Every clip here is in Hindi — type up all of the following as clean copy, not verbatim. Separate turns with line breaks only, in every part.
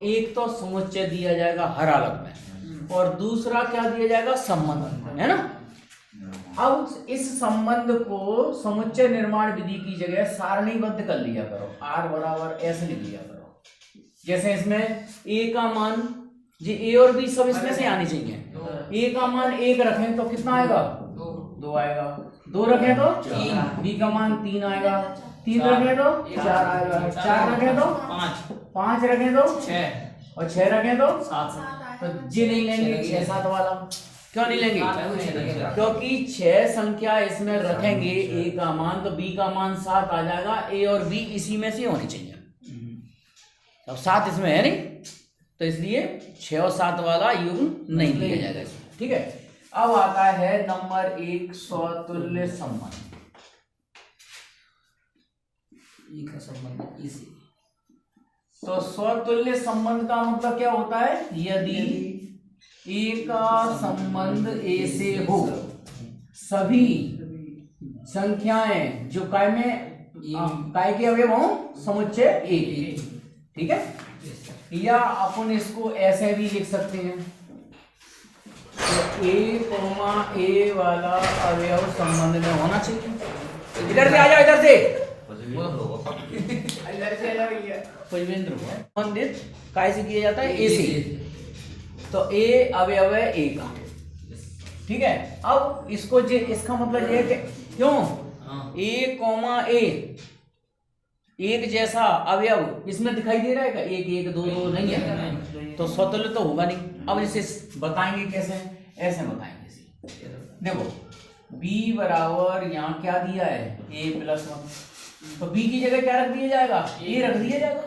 एक तो समुच्चय दिया जाएगा हर हालत में, और दूसरा क्या दिया जाएगा, संबंध, है ना। अब इस संबंध को समुच्चय निर्माण विधि की जगह सारणीबद्ध कर लिया करो, r बराबर ऐसे लिख लिया करो। जैसे इसमें a का मान, जी a और b सब इसमें से आने चाहिए। a का मान 1 रखें तो कितना आएगा, 2 आएगा। 2 रखें तो 3, b का मान 3 आएगा। 3 रखें तो 4 आएगा। 4 रखें तो 5, 5 रखें तो 6, और 6 रखें तो 7। तो जी नहीं लेंगे 6 7 वाला, क्यों नहीं लेंगे, क्योंकि 6 संख्या इसमें रखेंगे a का मान, तो b का मान 7 आ जाएगा। a और b इसी में से होनी चाहिए, अब 7 इसमें है नहीं, तो इसलिए 6 और 7 वाला युग्म नहीं लिया जाएगा इसमें, ठीक है। अब आता है नंबर 1 स्वतुल्य संबंध। तो स्वतुल्य संबंध का मतलब क्या होता है, यदि a का संबंध a से हो, सभी संख्याएं जो काय के अवयव हो समुच्चय a, ठीक है। या अपन इसको ऐसे भी लिख सकते हैं, तो a वाला अवयव संबंध में होना चाहिए। इधर से आ जाओ, इधर से संबंधित काय से किया जाता है, a से, तो a अवयव है a का, ठीक है। अब इसको इसका मतलब ये है कि क्यों a, एक जैसा अवयव इसमें दिखाई दे रहा है क्या, 1 1 2 2 नहीं है, तो स्वतुल्य तो होगा नहीं। अब इसे बताएंगे कैसे, ऐसे बताएंगे। देखो b बराबर यहाँ क्या दिया है, a+1, तो b की जगह क्या रख दिया जाएगा, a रख दिया जाएगा।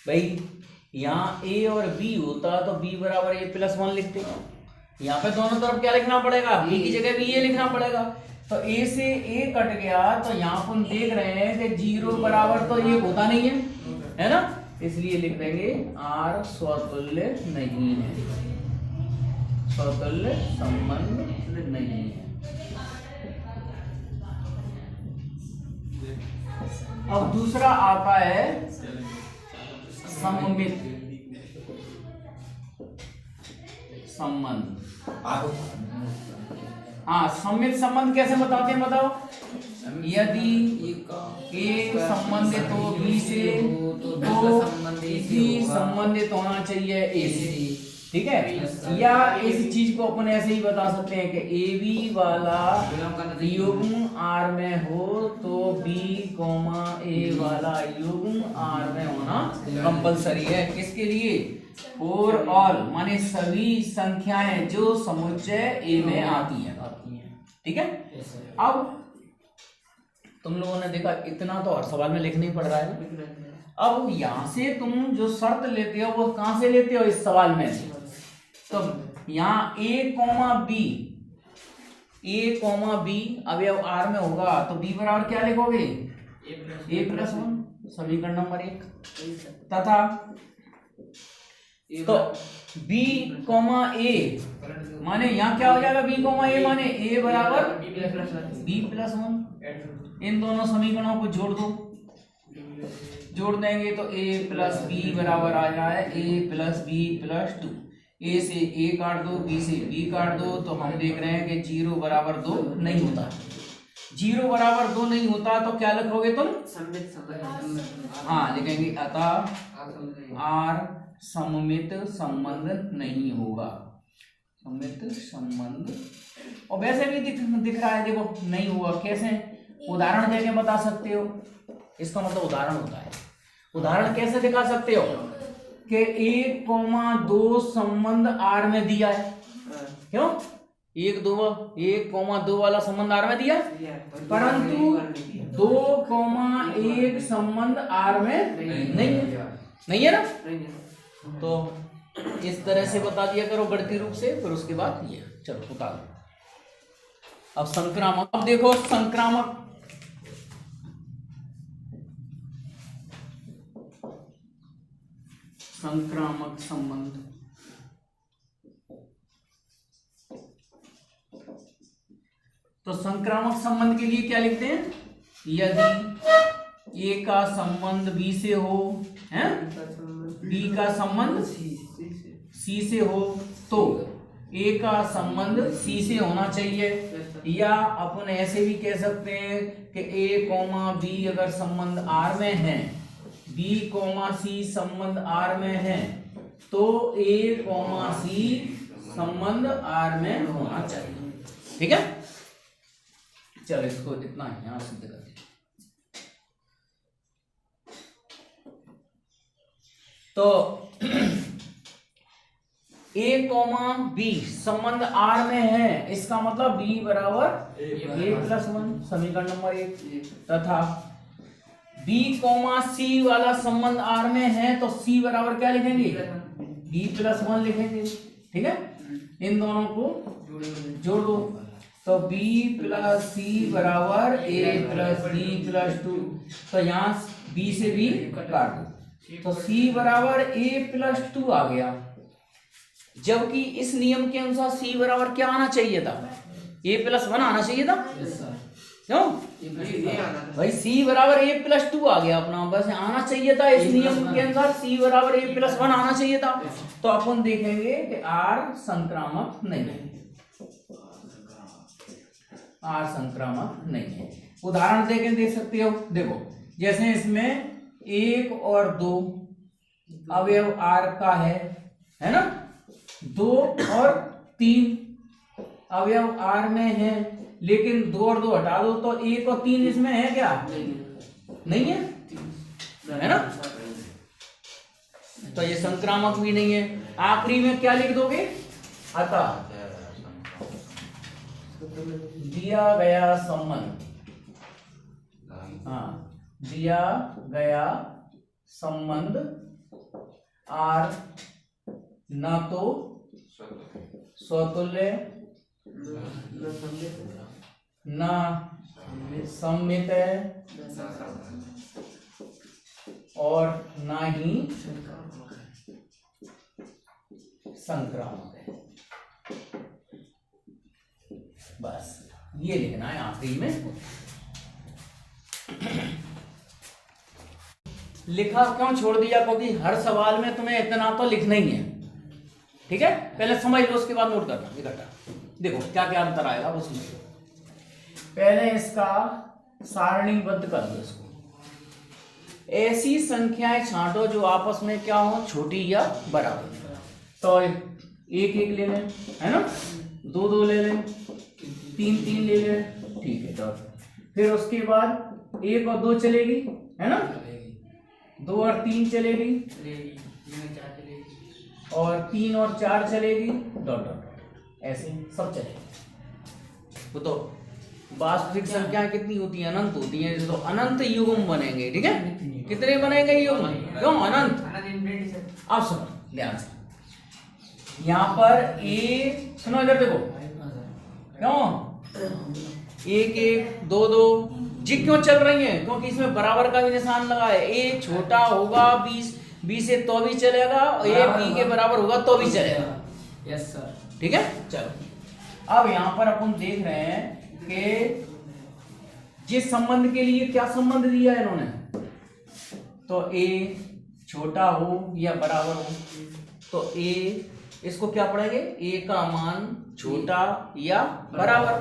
भाई यहाँ a और b होता तो b बराबर a+1 लिखते, यहाँ पे दोनों तरफ क्या लिखना पड़ेगा, b की जगह भी a लिखना पड़ेगा। तो a से a कट गया, तो यहाँ अपन देख रहे हैं कि 0 बराबर तो ये होता नहीं है ना, इसलिए लिख देंगे r स्वतुल्य नहीं है, स्वतुल्य संबंध नहीं है। अब दूसरा आता है सममित संबंध। हाँ, सममित संबंध कैसे बताते हैं, बताओ। यदि a संबंधित हो b से, तो b संबंधित होना चाहिए a से, ठीक है। या इस चीज को अपन ऐसे ही बता सकते हैं कि ab वाला युग्म r में हो तो b, a वाला युग्म r में होना कंपलसरी है। किसके लिए, फॉर ऑल, माने सभी संख्याएं जो समुच्चय a में आती हैं, ठीक है। अब तुम लोगों ने देखा इतना तो हर सवाल में लिखना ही पड़ रहा है। अब यहां से तुम जो शर्त लेते हो वो कहां से लेते हो, इस सवाल में से। तो यहाँ a, b अवयव r में होगा, तो b बराबर क्या लिखोगे, a+1, समीकरण नंबर 1, तथा तो b, a माने यहाँ क्या हो जाएगा, b, a माने a बराबर b+1। इन दोनों समीकरणों को जोड़ दो, जोड़ देंगे तो a+b बराबर आ जाए a+b+2। a से a काट दो, b से b काट दो, तो हम देख रहे हैं कि 0 बराबर 2 नहीं होता। 0 बराबर 2 नहीं होता तो क्या लिखोगे तुम, हाँ लिखेंगे अतः r सममित संबंध नहीं होगा, सममित संबंध। और वैसे भी दिख रहा है, देखो नहीं हुआ, कैसे उदाहरण देके बता सकते हो, इसका मतलब उदाहरण होता है। उदाहरण कैसे दिखा सकते हो कि 1,2 संबंध r में दिया है, क्यों 1,2 वाला संबंध r में दिया, परंतु 2,1 संबंध r में नहीं है ना। तो इस तरह से बता दिया करो गणितीय रूप से, फिर उसके बाद ये चलो बता दो। अब संक्रामक, अब देखो संक्रामक, संक्रामक संबंध। तो संक्रामक संबंध के लिए क्या लिखते हैं, यदि a का संबंध b से हो, हैं बी का संबंध सी से हो तो ए का संबंध सी से होना चाहिए, या अपन ऐसे भी कह सकते हैं कि ए कॉमा बी अगर संबंध आर में है, बी कॉमा सी संबंध आर में है, तो ए कॉमा सी संबंध आर में होना चाहिए। ठीक है, चलो इसको इतना यहां सिद्ध कर दे। तो ए कॉमा बी संबंध आर में है, इसका मतलब बी बराबर ए प्लस वन, समीकरण नंबर 1, तथा बी कॉमा सी वाला संबंध आर में है तो सी बराबर क्या लिखेंगे, बी प्लस वन लिखेंगे। ठीक है, इन दोनों को जोड़ दो तो बी प्लस सी बराबर ए प्लस बी प्लस 2, तो यहां बी से बी काट दो तो सी बराबर ए प्लस 2 आ गया, जबकि इस नियम के अनुसार सी बराबर क्या आना चाहिए था, ए प्लस 1 आना चाहिए था। क्यों भाई, सी बराबर ए प्लस 2 आ गया अपना, बस आना चाहिए था इस नियम के अनुसार सी बराबर ए प्लस 1 आना चाहिए था। तो अपन देखेंगे कि आर संक्रामक नहीं है, आर संक्रामक नहीं है। उदाहरण देख सकते हो, देखो जैसे इसमें 1 और 2 अवयव आर का है ना, 2 और 3 अवयव आर में है, लेकिन 2 और 2 हटा दो तो 1 और 3 इसमें है क्या, नहीं है ना, तो ये संक्रामक भी नहीं है। आखिरी में क्या लिख दोगे, अतः दिया गया संबंध, हाँ दिया गया संबंध आर न तो स्वतुल्य न सममित है और न ही संक्रामक है। बस ये लिखना है आखिरी में। लिखा क्यों छोड़ दिया, क्योंकि हर सवाल में तुम्हें इतना तो लिखना ही है। ठीक है, पहले समझ लो, उसके बाद नोट करना इकट्ठा। देखो क्या क्या अंतर आएगा वो समझ लो। पहले इसका सारणीबद्ध कर दो इसको, ऐसी संख्याएं छांटो जो आपस में क्या हो, छोटी या बराबर। तो 1-1 ले लें, है ना, 2-2 ले लें, 3-3 ले लें, ठीक है। तो फिर उसके बाद 1 और 2 चलेगी, है ना, 2 और 3 चलेगी, और 3 और 4 चलेगी, डॉट डॉट ऐसे सब चलेगी। तो वास्तविक संख्याएं कितनी होती है, अनंत होती हैं, तो अनंत युग्म बनेंगे। ठीक है, कितने बनेंगे युग्म, क्यों अनंत। अब सुनो ध्यान से, यहाँ पर ए, सुनो इधर देखो, क्यों 1-1 2-2 जी क्यों चल रही है, क्योंकि इसमें बराबर का भी निशान लगा है। ए छोटा होगा 20 से तो भी चलेगा, और ए बी के बराबर होगा तो भी चलेगा। यस सर, ठीक है। चलो अब यहाँ पर अपन देख रहे हैं कि जिस संबंध के लिए क्या संबंध दिया है इन्होंने, तो ए छोटा हो या बराबर हो, तो ए इसको क्या पढ़ेंगे, ए का मान छोटा या बराबर।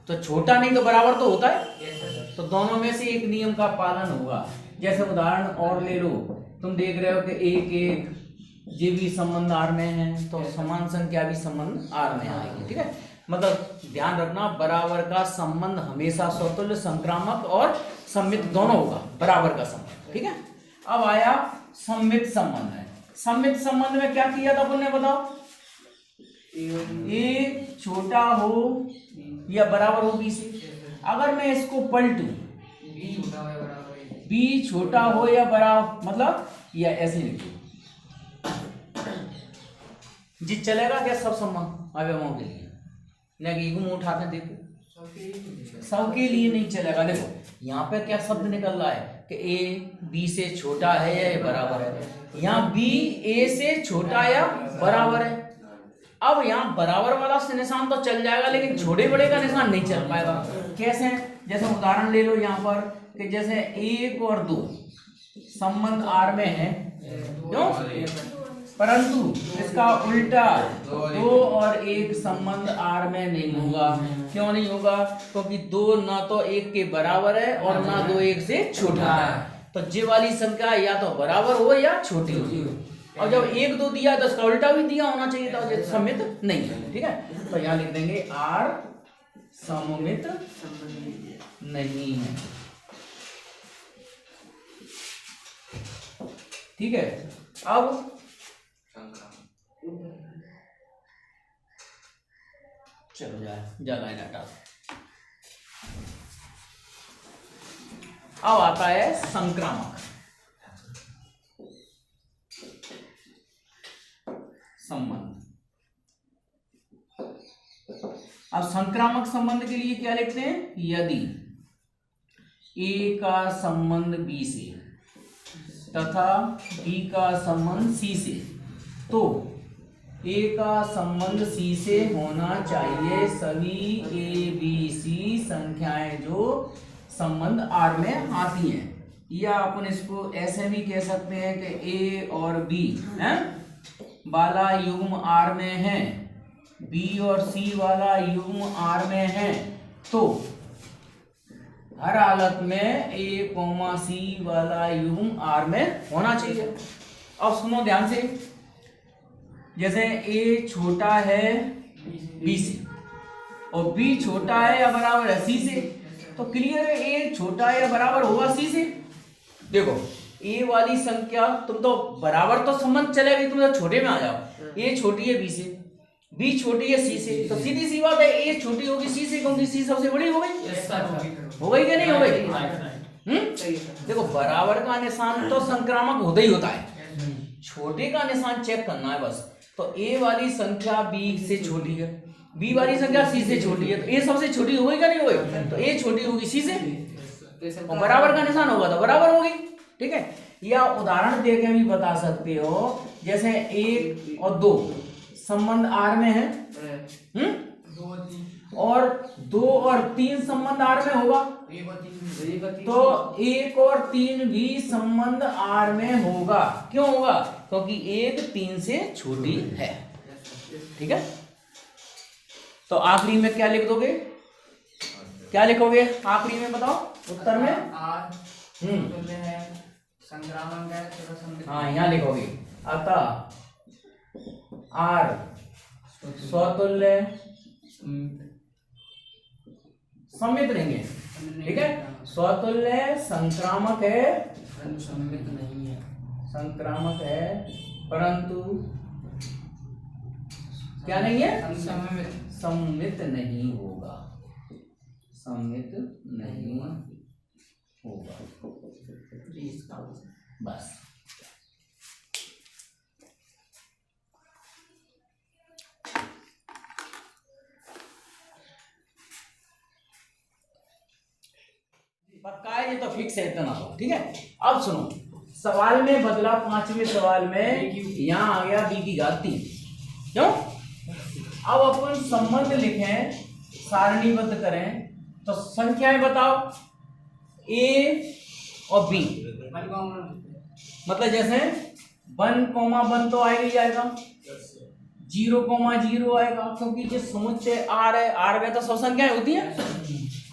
तो छोटा नहीं तो बराबर तो होता है, तो दोनों में से एक नियम का पालन होगा। जैसे उदाहरण और ले लो, तुम देख रहे हो कि 1-1 ये भी संबंध आर में है, तो समान संख्या भी संबंध आर में आएगी। ठीक है, मतलब ध्यान रखना, बराबर का संबंध हमेशा स्वतुल्य, संक्रामक और सममित दोनों होगा, बराबर का संबंध। ठीक है, अब आया सममित संबंध है। सममित संबंध में क्या किया था अपन ने, बताओ, ए छोटा हो या बराबर हो बी से। अगर मैं इसको पलटू, बी छोटा हो या बराबर, मतलब या ऐसे लिखो जी, चलेगा क्या सब संबंध अवयवों के लिए, नहीं मुंह उठाते देखो, सबके लिए नहीं चलेगा। देखो यहाँ पे क्या शब्द निकल रहा है कि ए बी से छोटा है या बराबर है, यहाँ बी ए से छोटा या बराबर है। अब यहाँ बराबर वाला से निशान तो चल जाएगा, लेकिन छोटे बड़े का निशान नहीं चल पाएगा। कैसे, जैसे उदाहरण ले लो यहाँ पर कि जैसे 1 और 2, संबंध आर में है, क्यों? परंतु इसका उल्टा 2 और 1 संबंध आर में नहीं होगा। क्यों नहीं होगा? क्योंकि 2 ना तो 1 के बराबर है और ना 2 1 से छोटा है। तो ये वाली संख्या या तो बराबर हो या छोटी हो। और जब 1 2 दिया तो इसका उल्टा भी दिया होना चाहिए था, ये सममित नहीं है। ठीक है, तो यहाँ लिख देंगे आर सममित नहीं है। ठीक है, अब चलो जा लाइन हटा। अब आता है संक्रामक संबंध। अब संक्रामक संबंध के लिए क्या लिखते हैं? यदि A का संबंध B से तथा B का संबंध C से, तो A का संबंध C से होना चाहिए सभी ABC संख्याएं जो संबंध R में आती हैं। या अपन इसको ऐसे भी कह सकते हैं कि A और B हैं वाला युग्म R में है, B और C वाला युग्म R में है, तो हर हालत में A, C वाला युग्म R में होना चाहिए। अब सुनो ध्यान से, जैसे A छोटा है B से और B छोटा है या बराबर है C से, तो क्लियर है A छोटा है या बराबर होगा C से। देखो A वाली संख्या तुम तो बराबर तो संबंध चलेगी, तुम तो छोटे में आ जाओ। A छोटी है B से, B छोटी है C से, तो सीधी सी बात है A छोटी होगी C से, क्योंकि C सबसे बड़ी हो गई। हो गई क्या नहीं हो गई? देखो बराबर का निशान तो संक्रामक होता ही होता है, छोटे का निशान चेक करना है बस। तो A वाली संख्या B से छोटी है, B वाली संख्या C से छोटी है, तो A सबसे छोटी हो गई क्या नहीं हो गई? तो A छोटी होगी C से और बराबर का निशान होगा तो बराबर होगी। ठीक है, या उदाहरण देके भी बता सकते हो, जैसे 1 और 2 संबंध R में है, और 2 और 3 संबंध R में होगा, तो 1 और 3 भी संबंध R में होगा। क्यों होगा? क्योंकि 1 3 से छोटी है। ठीक है, तो आखिरी में क्या लिख दोगे? क्या लिखोगे आखिरी में? बताओ उत्तर में।
संक्रामक है,
हाँ यहाँ लिखोगे अतः R स्वतुल्य सममित नहीं है। ठीक है, स्वतुल्य संक्रामक है,
सममित नहीं है,
संक्रामक है परंतु क्या नहीं है? सममित नहीं होगा, सममित नहीं होगा। बस पक्का है, ये तो फिक्स है इतना तो। ठीक है, अब सुनो, सवाल में बदला 5वें सवाल में यहाँ आ गया B की घात 3। क्यों? अब अपन संबंध लिखें, सारणीबद्ध करें, तो संख्याएं बताओ A और B। मतलब जैसे 1,1 तो आएगा ही आएगा, 0,0 आएगा, क्योंकि जो समुच्चय R है, R में तो सब संख्याएं होती हैं।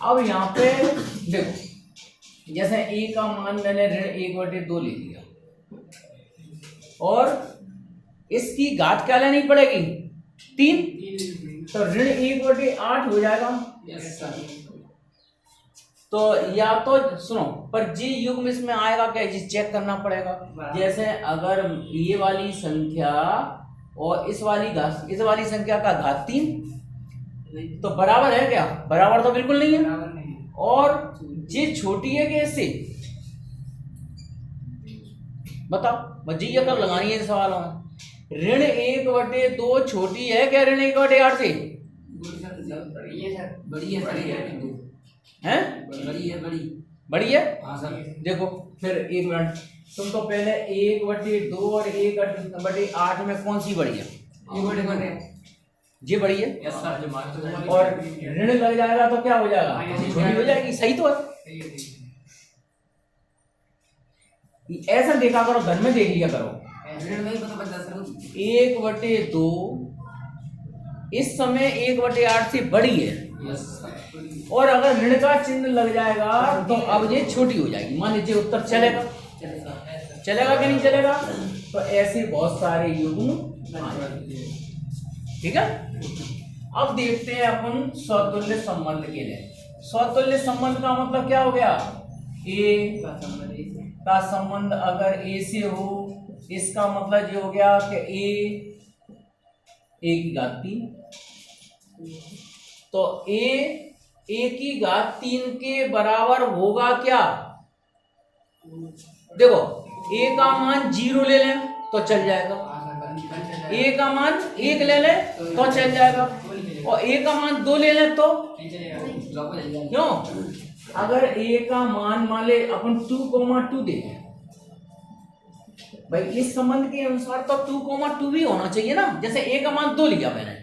अब यहाँ पे देखो, जैसे A का मान मैंने ऋण 1/2 ले लिया और इसकी घात क्या लेनी पड़ेगी? 3, तो ऋण 1/8 हो जाएगा। तो या तो सुनो, पर जी युग्म इसमें आएगा क्या, जी चेक करना पड़ेगा। जैसे अगर ये वाली संख्या और इस वाली संख्या का घात 3 तो बराबर है क्या? बराबर तो बिल्कुल नहीं है। और जी छोटी है कि इससे? बताओ, जी ये कब लगानी है सवालों में? ऋण 1/2 छोटी है क्या ऋण 1/8 से?
बड़ी है,
बड़ी है।
हाँ सर।
देखो फिर एक मिनट, तुम तो पहले 1/2 और 1/8 में कौन सी बड़ी है? ये बड़ी है।
Yes sir.
और ऋण लग जाएगा तो क्या हो जाएगा? छोटी हो जाएगी। सही तो है। ऐसा देखा करो, घर में देख लिया करो।
ऋण में ही पता बचा सर।
1/2 इस समय 1/8 से बड़ी है,
यस।
और अगर ऋण का चिन्ह लग जाएगा तो अब ये छोटी हो जाएगी। मान लीजिए उत्तर चलेगा, चलेगा कि नहीं चलेगा? तो ऐसे बहुत सारे युग्म आ जाएंगे। ठीक है, अब देखते हैं अपन स्वतुल्य संबंध के लिए। स्वतुल्य संबंध का मतलब क्या हो गया? ए का संबंध अगर ए से हो, इसका मतलब ये हो गया कि ए की घात 3, तो ए की घात 3 के बराबर होगा क्या? देखो, ए का मान 0 ले लें तो चल जाएगा, ए का मान 1 ले लें तो चल जाएगा, और ए का मान 2 ले लें तो क्यों? अगर ए का मान ले अपन 2,2 दें भाई, इस संबंध के अनुसार तो 2,2 भी होना चाहिए ना। जैसे ए का मान 2 लिया मैंने,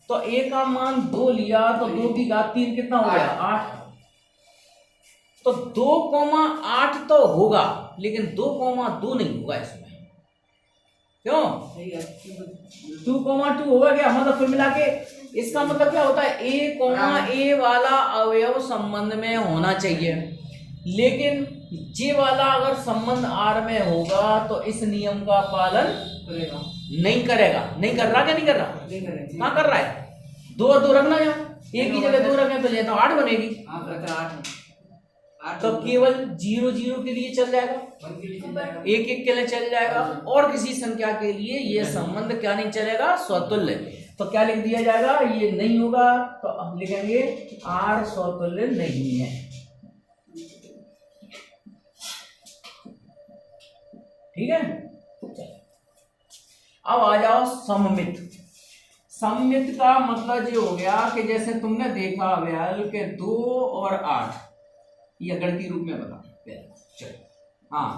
तो ए का मान 2 लिया तो 2 की घात 3 कितना हो गया? 8। तो 2,8 तो होगा, लेकिन 2,2 नहीं होगा इसमें। क्यों? 2,2 होगा क्या? मतलब कुल मिला के इसका मतलब क्या होता है? ए वाला अवयव संबंध में होना चाहिए, लेकिन जे वाला अगर संबंध आर में होगा तो इस नियम का पालन नहीं करेगा। नहीं कर रहा क्या? नहीं कर रहा? कहाँ कर रहा है? 2 और 2 रखना, यहाँ एक की जगह 2 रखें तो 8 बनेगी। तो केवल 0 0 के लिए चल जाएगा, 1 1 के लिए चल जाएगा, और किसी संख्या के लिए ये संबंध क्या नहीं चलेगा? स्वतुल्य। तो क्या लिख दिया जाएगा? ये नहीं होगा, तो अब लिखेंगे आर स्वतुल्य नहीं है। ठीक है, अब आ जाओ सममित। सममित का मतलब ये हो गया कि जैसे तुमने देखा व्याल के 2 और 8, ये गणितीय रूप में बता। चलो, हाँ,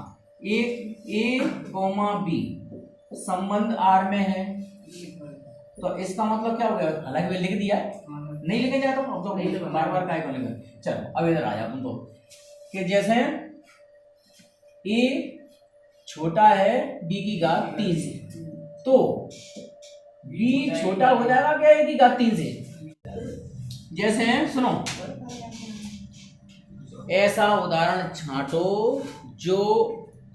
ए, बी संबंध आर में है, तो इसका मतलब क्या हो गया? हालांकि वे लिख दिया, नहीं लिखे जाए तो अब तो बार बार काय को लिखे। चलो अब इधर आ जाओ तुम तो, कि जैसे ए छोटा है बी की घात 3 से, तो बी छोटा हो जाएगा क्या ए की घात 3 से? जैसे सुनो, ऐसा उदाहरण छांटो जो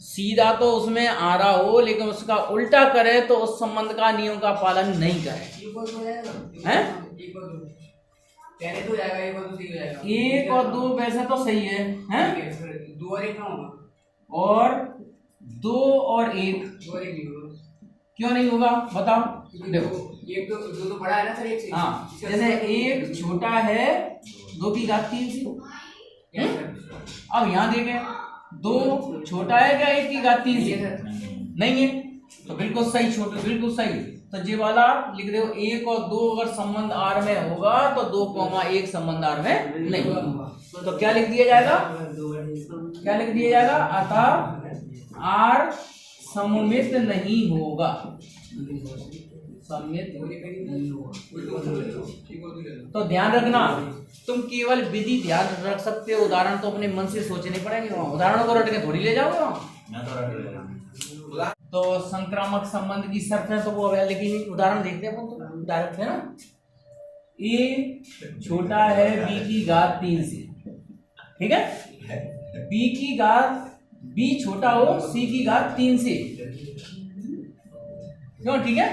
सीधा तो उसमें आ रहा हो, लेकिन उसका उल्टा करे तो उस संबंध का नियम का पालन नहीं करे। हैं? 1 और 2 वैसे तो सही है, हैं?
2 और 1
और 2 और 1 क्यों नहीं होगा? बताओ। देखो,
1 2 बड़ा है ना सर, 1 से।
हाँ, जैसे 1 छोटा है 2 की घात 3 से। अब यहाँ देखें, 2 छोटा है क्या 1 की घात 3 से? नहीं है, तो बिल्कुल सही, छोटा बिल्कुल सही। तो ये वाला लिख दो, 1 और 2 अगर संबंध आर में होगा तो 2,1 संबंध आर में नहीं होगा। तो क्या लिख दिया जाएगा? क्या लिख दिया जाएगा? अतः आर सममित नहीं होगा। सममित तो ध्यान रखना, तुम केवल विधि ध्यान रख सकते हो, उदाहरण तो अपने मन से सोचने पड़ेंगे। उदाहरणों को रट के थोड़ी ले जाओगे वहाँ। तो संक्रामक संबंध की शर्त है तो वो अब लिखी, उदाहरण देखते हैं अपन तो डायरेक्ट है ना। ए छोटा है बी की घात 3 से, ठीक है? बी छोटा हो सी की घात 3 से, क्यों? ठीक है,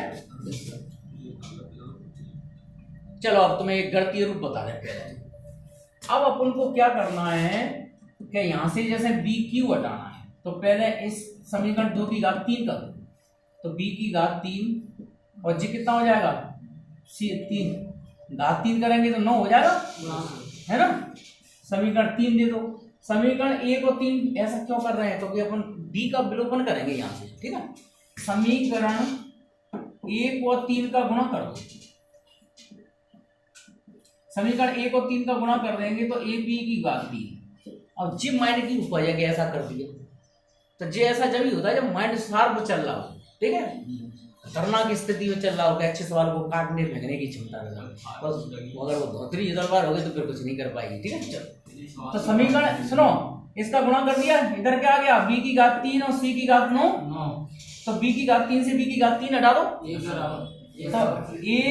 चलो अब तुम्हें एक गणितीय रूप बता दें पहले। अब अपन को क्या करना है कि यहां से जैसे बी क्यू हटाना है, तो पहले इस समीकरण 2 की घात 3 कर दो, तो बी की घात 3 और जी कितना हो जाएगा? सी 3 घात 3 करेंगे तो 9 हो जाएगा, है ना? समीकरण 3 दे दो। समीकरण 1 और 3 ऐसा क्यों कर रहे हैं? क्योंकि अपन बी का विलोपन करेंगे यहाँ से, ठीक है? समीकरण 1 और 3 का गुणा कर दो। समीकरण 1 और 3 का गुणा कर देंगे तो ए बी की घात 3 और जी माइंड की ऊपर जाके ऐसा कर दिया। तो जे ऐसा जब ही होता है जब माइंड शार्प चल रहा हो, ठीक है? खतरनाक स्थिति में चल रहा होगा, अच्छे सवाल को काटने लगने की क्षमता रखता बस। अगर वो धोतरी इधर बार हो गई तो फिर कुछ नहीं कर पाएगी। ठीक है, चलो तो समीकरण सुनो, इसका गुणा कर दिया, इधर क्या आ गया b की घात 3 और c की घात 9, तो b की घात 3 से b की घात 3 हटा दो, तो ये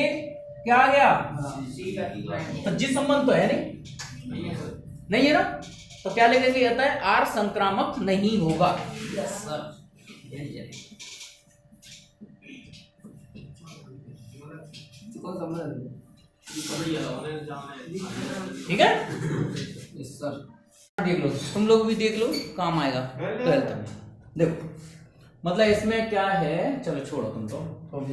क्या आ गया, तो जिस संबंध तो है नहीं है ना, तो क्या लिखेंगे, ये है r संक्रामक नहीं होगा। ठीक है, देख लो, तुम लोग भी देख लो, काम आएगा 12th में। देखो मतलब इसमें क्या है, चलो छोड़ो तुम तो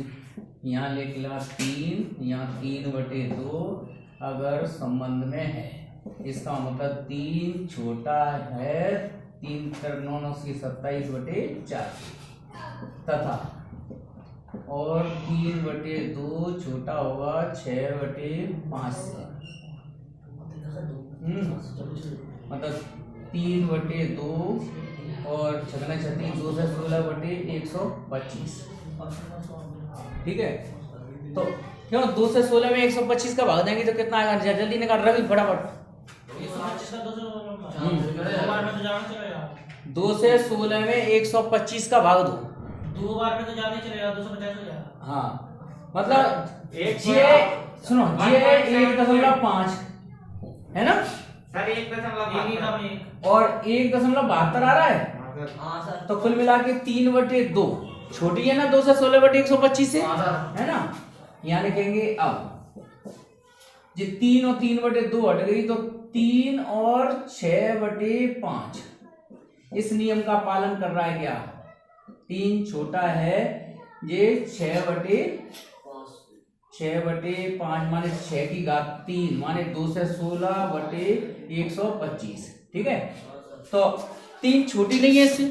यहाँ लिख ला 3, यहाँ 3/2 अगर संबंध में है, इसका मतलब 3 छोटा है 3 9 9 27/4 तथा और 3/2 छोटा होगा 6/5 से, मतलब 3/2 और 2 से 16/125। ठीक है, तो क्यों 2 से 16 में 125 का भाग देंगे तो कितना आएगा, जल्दी निकाल रवि फटाफट। 2 से 16 में 125 का भाग दो,
2 बार में तो ज्यादा ही चलेगा, 250 हो जाएगा।
हाँ मतलब सुनो ये 1.5 है ना
सर, 1.1
और 1.72 आ रहा है,
हाँ सर,
तो कुल मिला के 3/2 छोटी है ना 2 से 16/125 से, है ना। यहाँ लिखेंगे अब ये 3 और 3/2 हट गई तो 3 और 6/5, इस नियम का पालन कर रहा है क्या, 3 छोटा है, ये 6/5 माने 6 की घात 3 माने 2 से 16/125। ठीक है, तो 3 छोटी नहीं है इससे,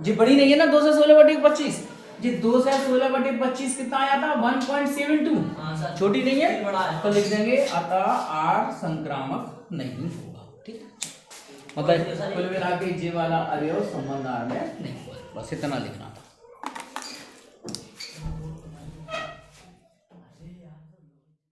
जी बड़ी नहीं है ना 2 से 16/125, जी 2 से 16/25 कितना आया था 1.72,
हाँ सर,
छोटी नहीं है,
बड़ा है।
तो लिख देंगे अतः r संक्रामक नहीं होगा। ठीक है, मतलब कुल मिला के जे वाला अवयव संबंध r में नहीं होगा, बस इतना लिखना था।